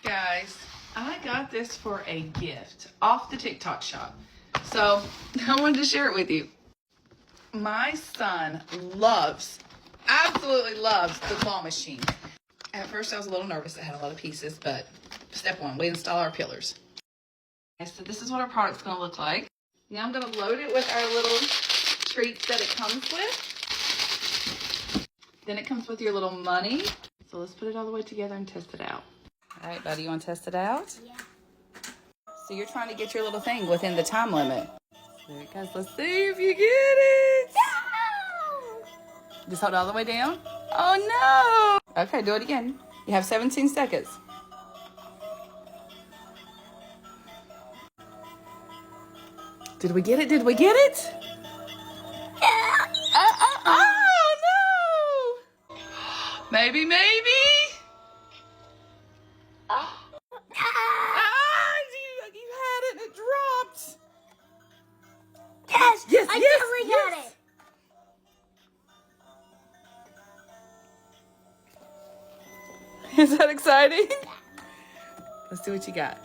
Guys, I got this for a gift off the TikTok shop. So I wanted to share it with you. My son absolutely loves the claw machine. At first I was a little nervous. It had a lot of pieces, but step one, we install our pillars. Okay, so this is what our product's gonna look like. Now I'm gonna load it with our little treats that it comes with. Then it comes with your little money. So let's put it all the way together and test it out. All right, buddy, you want to test it out? Yeah. So you're trying to get your little thing within the time limit. There it goes. Let's see if you get it. No! Just hold it all the way down. Oh, no. Okay, do it again. You have 17 seconds. Did we get it? Did we get it? Oh, no. Maybe. You had it and it dropped. Yes! Yes, I yes, definitely yes. got it. Is that exciting? Let's see what you got.